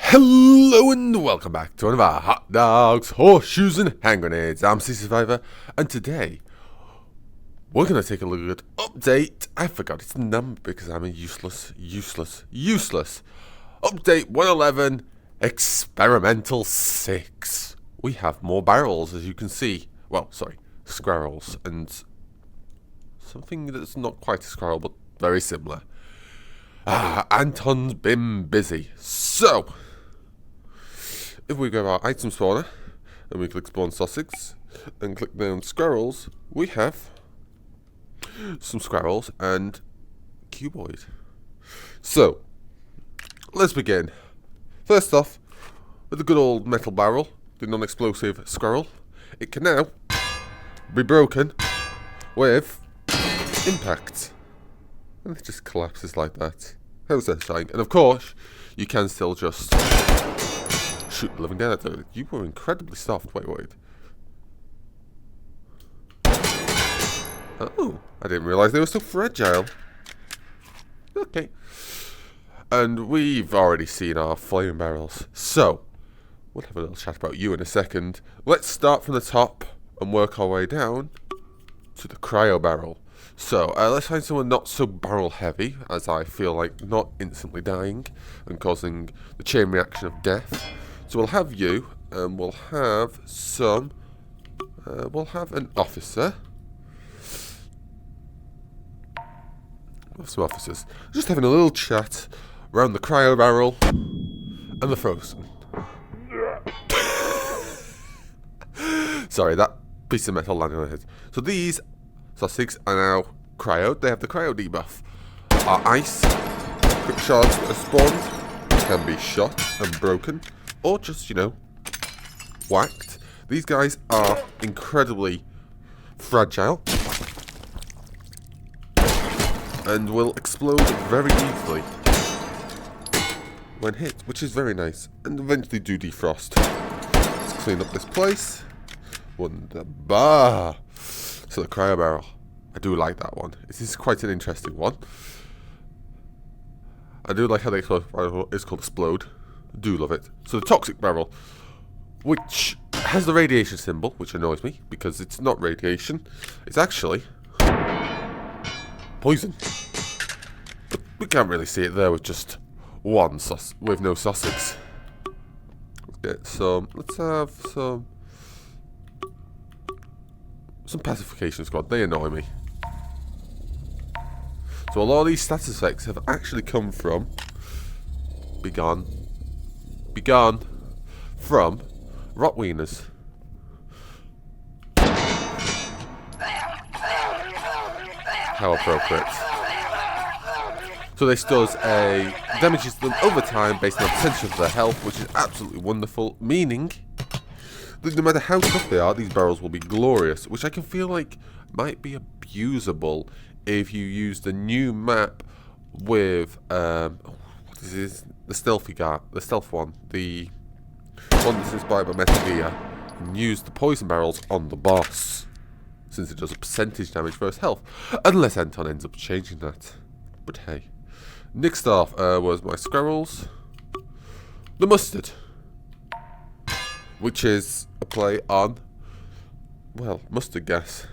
Hello and welcome back to one of our hot dogs, horseshoes and hand grenades. I'm CZSurvivor, and today we're going to take a look at update. I forgot its number because I'm a useless. Update 111, experimental 6. We have more barrels, as you can see. Well, sorry, squirrels and something that's not quite a squirrel, but very similar. Anton's been busy. So, if we go to our item spawner, and we click spawn sausage, and click down squirrels, we have some squirrels and cuboid. So, let's begin. First off, with the good old metal barrel, the non-explosive squirrel, it can now be broken with impact. And it just collapses like that. How's that shine? And of course, you can still just shoot the living dead at it. You were incredibly soft. Wait. Oh, I didn't realise they were so fragile. Okay. And we've already seen our flame barrels. So, we'll have a little chat about you in a second. Let's start from the top and work our way down to the cryo barrel. So, let's find someone not so barrel heavy, as I feel like not instantly dying and causing the chain reaction of death. So we'll have you, and we'll have some, we'll have an officer. We'll have some officers. Just having a little chat around the cryo barrel and the frozen. Sorry, that piece of metal landed on my head. So these sausages are now cryoed. They have the cryo debuff. Our ice quick shards that are spawned can be shot and broken, or just, whacked. These guys are incredibly fragile and will explode very easily when hit, which is very nice, and eventually do defrost. Let's clean up this place. Wunderbar. So the cryo barrel, I do like that one. This is quite an interesting one. I do like how the explosive barrel is called explode. I do love it. So the toxic barrel, which has the radiation symbol, which annoys me because it's not radiation. It's actually poison. But we can't really see it there with just one with no sausage. Let's get some. Let's have some pacification squad. They annoy me. So a lot of these status effects have actually come from begone from Rotwieners. How appropriate. So this does damages them over time based on the percentage of their health, which is absolutely wonderful, meaning that no matter how tough they are, these barrels will be glorious, which I can feel like might be abusable if you use the new map with what is this? The stealth one, the one that's inspired by Metal Gear, and use the poison barrels on the boss, since it does a percentage damage versus health, unless Anton ends up changing that. But hey, next off was my squirrels, the mustard, which is a play on, well, mustard gas.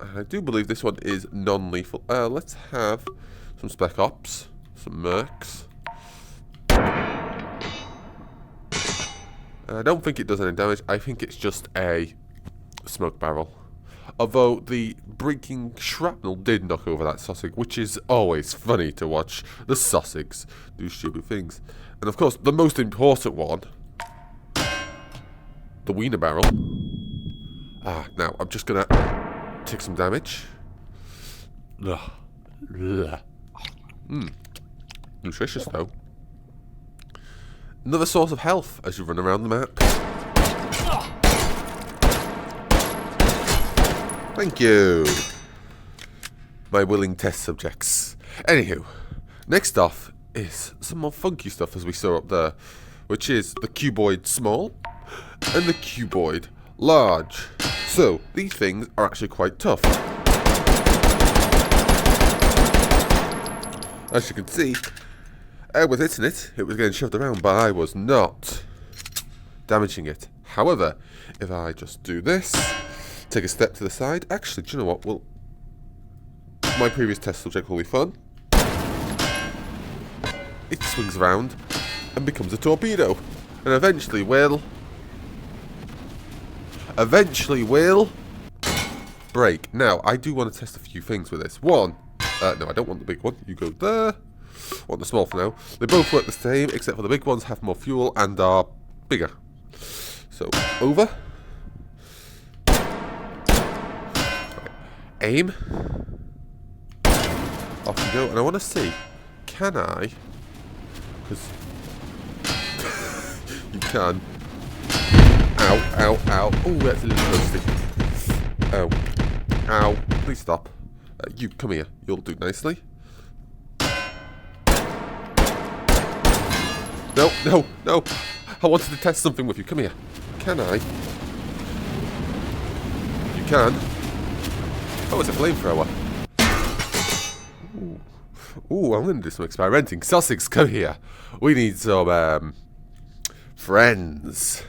I do believe this one is non-lethal. Let's have some Spec Ops, some Mercs. I don't think it does any damage. I think it's just a smoke barrel. Although the breaking shrapnel did knock over that sausage, which is always funny to watch the sausages do stupid things. And of course, the most important one, the wiener barrel. Now I'm just gonna take some damage. Nutritious though. Another source of health as you run around the map. Thank you, my willing test subjects. Anywho, next off is some more funky stuff as we saw up there, which is the cuboid small and the cuboid large. So these things are actually quite tough. As you can see, I was hitting it. It was getting shoved around, but I was not damaging it. However, if I just do this, take a step to the side. Actually, do you know what? Well, my previous test subject will be fun. It swings around and becomes a torpedo, and eventually will break. Now, I do want to test a few things with this. One, no, I don't want the big one. You go there. I want the small for now. They both work the same, except for the big ones have more fuel and are bigger. So, over. Aim. Off you go. And I want to see, can I? Because you can. Ow, ow, ow. Oh, that's a little toasty. Ow. Ow. Please stop. You, come here. You'll do nicely. No, no, no. I wanted to test something with you. Come here. Can I? You can. Oh, it's a flamethrower. Ooh, I'm going to do some experimenting. Sussex, come here. We need some, friends.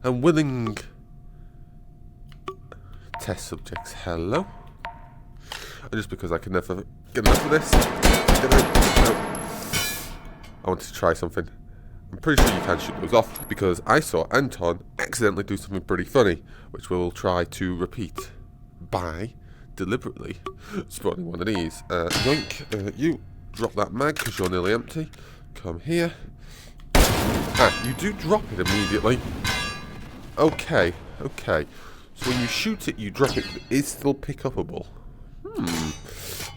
And willing test subjects. Hello? And just because I can never get enough of this. I wanted to try something. I'm pretty sure you can shoot those off because I saw Anton accidentally do something pretty funny, which we'll try to repeat by deliberately spawning one of these. Yoink, you drop that mag because you're nearly empty. Come here. Ah, you do drop it immediately. Okay, okay. So when you shoot it, you drop it, but it is still pick-upable.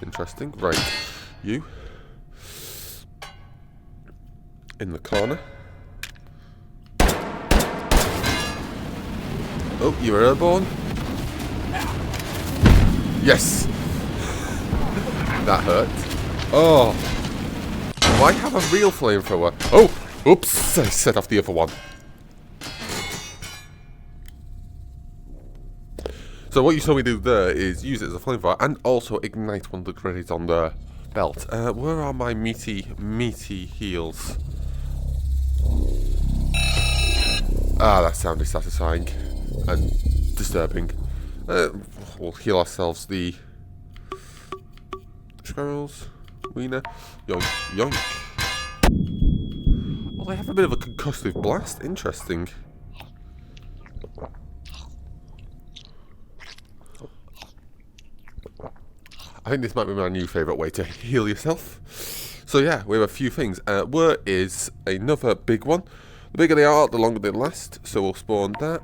Interesting. Right, you. In the corner. Oh, you're airborne. Yes! That hurt. Oh! Why have a real flamethrower? Oh! Oops! I set off the other one. So what you saw me do there is use it as a flamethrower and also ignite one of the grenades on the belt. Where are my meaty heals? Ah, that sounded satisfying and disturbing. We'll heal ourselves the Squarrels, Wiener, yoink, yoink. Oh, they have a bit of a concussive blast. Interesting. I think this might be my new favourite way to heal yourself. So yeah, we have a few things. Where is another big one? The bigger they are, the longer they last. So we'll spawn that.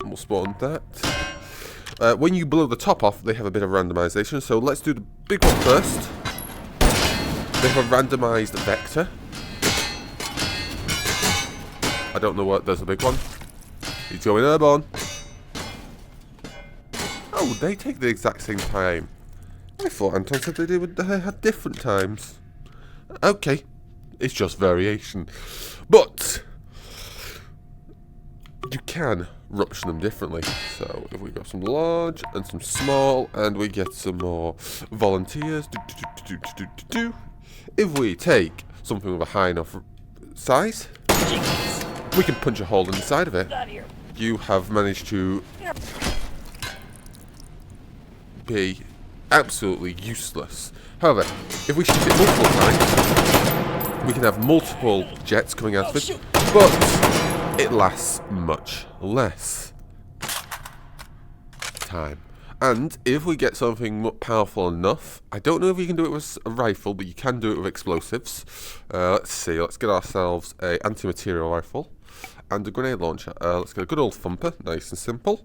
And we'll spawn that. When you blow the top off, they have a bit of randomization. So let's do the big one first. They have a randomized vector. I don't know what. There's a big one. He's going airborne. Oh, they take the exact same time. I thought Anton said they had different times. Okay, it's just variation. But you can rupture them differently. So if we got some large and some small, and we get some more volunteers. If we take something with a high enough size, we can punch a hole in the side of it. You have managed to be absolutely useless. However, if we shoot it multiple times, we can have multiple jets coming out of it, but it lasts much less time. And if we get something powerful enough, I don't know if you can do it with a rifle, but you can do it with explosives. Let's see, let's get ourselves a anti-material rifle and a grenade launcher. Let's get a good old thumper, nice and simple.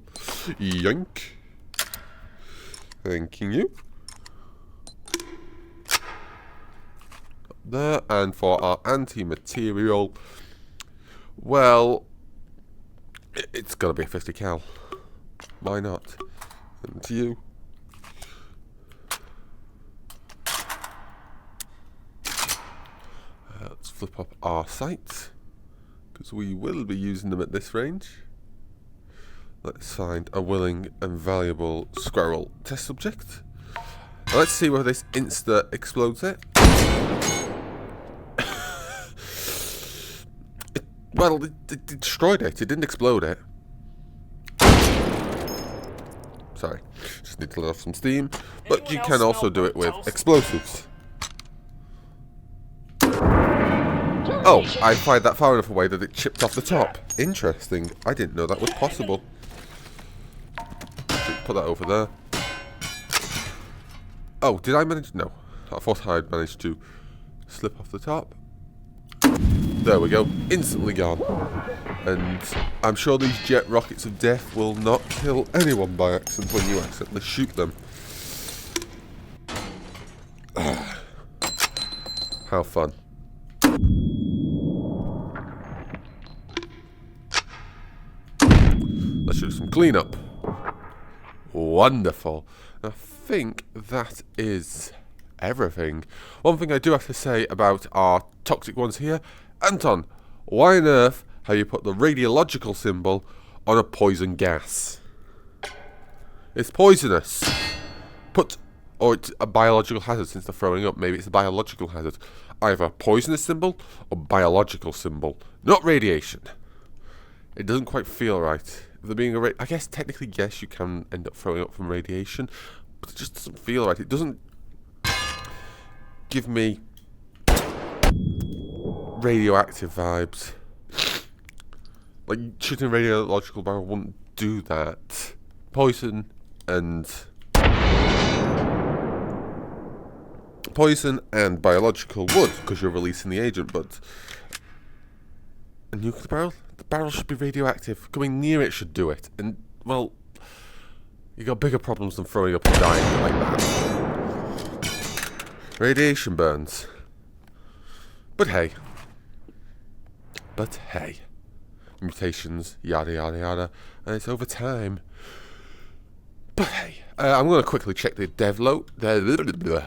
Yoink. Thanking you. There, and for our anti-material, well, it's gotta be a 50 cal. Why not? And to you. Let's flip up our sights, because we will be using them at this range. Let's find a willing and valuable squirrel test subject. Now let's see whether this insta explodes it. Well, it destroyed it. It didn't explode it. Sorry. Just need to let off some steam. But you can also do it with explosives. Oh, I fired that far enough away that it chipped off the top. Interesting. I didn't know that was possible. Put that over there. Oh, did I manage? No. I thought I'd managed to slip off the top. There we go. Instantly gone. And I'm sure these jet rockets of death will not kill anyone by accident when you accidentally shoot them. How fun. Let's do some cleanup. Wonderful. I think that is everything. One thing I do have to say about our toxic ones here. Anton, why on earth have you put the radiological symbol on a poison gas? It's poisonous. Or it's a biological hazard since they're throwing up. Maybe it's a biological hazard. Either a poisonous symbol or biological symbol. Not radiation. It doesn't quite feel right. If they're being I guess technically yes, you can end up throwing up from radiation, but it just doesn't feel right. It doesn't give me radioactive vibes. Like shooting a radiological barrel wouldn't do that. Poison and biological would, because you're releasing the agent, but a nuclear barrel? The barrel should be radioactive. Coming near it should do it. And, well, you got bigger problems than throwing up and dying like that. Radiation burns. But hey. Mutations, yada yada yada. And it's over time. But hey. I'm going to quickly check the dev notes, the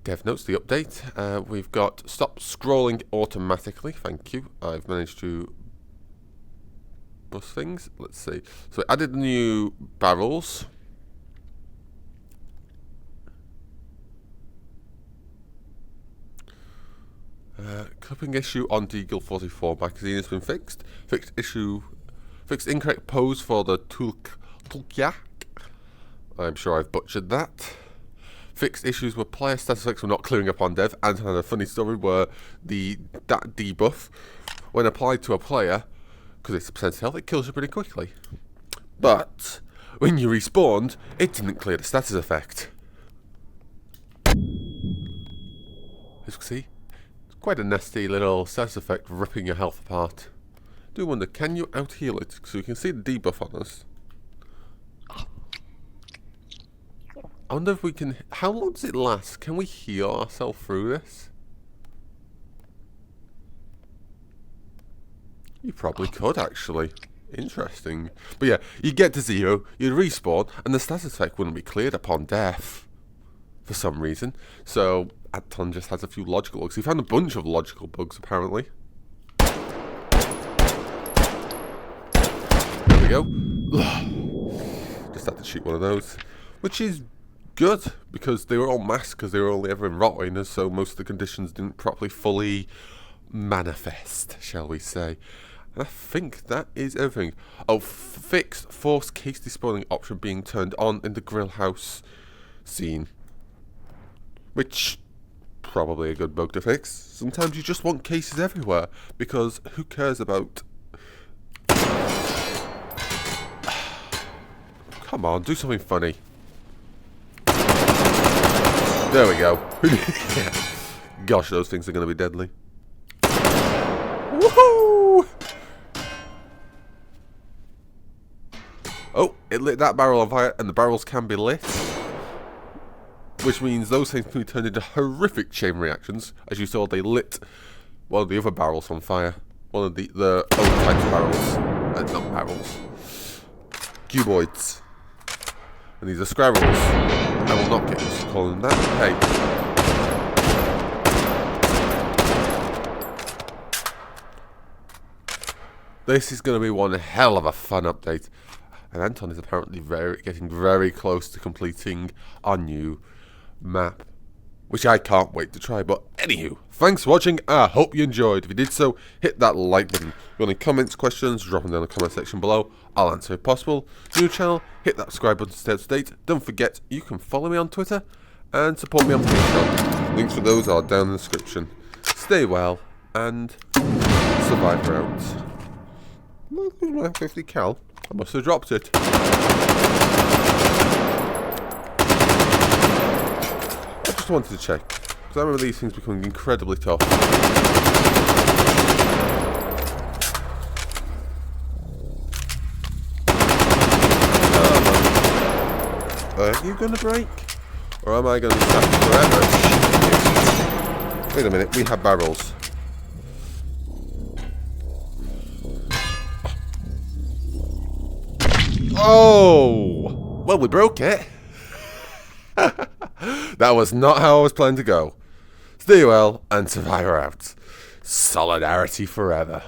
update. We've got stop scrolling automatically. Thank you. I've managed to bust things. Let's see. So I added new barrels. Clipping issue on Deagle 44 magazine has been fixed. Fixed incorrect pose for the Tulkyak. I'm sure I've butchered that. Fixed issues where player status effects were not clearing up on dev, and had a funny story where that debuff, when applied to a player, because it's % health, it kills you pretty quickly. But when you respawned, it didn't clear the status effect. As you can see, it's quite a nasty little status effect ripping your health apart. Do wonder, can you out heal it? So you can see the debuff on us. I wonder if we can... How long does it last? Can we heal ourselves through this? You probably could, actually. Interesting. But yeah, you get to 0, you respawn, and the status effect wouldn't be cleared upon death. For some reason. So, Anton just has a few logical bugs. He found a bunch of logical bugs, apparently. There we go. Just had to shoot one of those. Which is... good, because they were all masked because they were only ever in rotliners, so most of the conditions didn't properly fully manifest, shall we say. And I think that is everything. Oh, fixed force case despawning option being turned on in the grill house scene. Which, probably a good bug to fix. Sometimes you just want cases everywhere, because who cares about... Come on, do something funny. There we go. Gosh, those things are going to be deadly. Woohoo! Oh, it lit that barrel on fire, and the barrels can be lit. Which means those things can be turned into horrific chain reactions. As you saw, they lit one of the other barrels on fire. One of the other types of barrels. Not barrels. Cuboids. And these are Squarrels. I will not get used to calling them that. Hey. This is going to be one hell of a fun update. And Anton is apparently getting very close to completing our new map. Which I can't wait to try. But Anywho, thanks for watching. I hope you enjoyed. If you did so, hit that like button. If you have any comments, questions, drop them down in the comment section below. I'll answer if possible. New channel, hit that subscribe button to stay up to date. Don't forget, you can follow me on Twitter and support me on Patreon. Links for those are down in the description. Stay well, and Survivor out. Where's my 50 cal? I must have dropped it. I just wanted to check, because I remember these things becoming incredibly tough. Are you going to break? Or am I going to be stuck forever? Wait a minute, we have barrels. Oh! Well, we broke it. That was not how I was planning to go. Stay well, and Survivor out. Solidarity forever.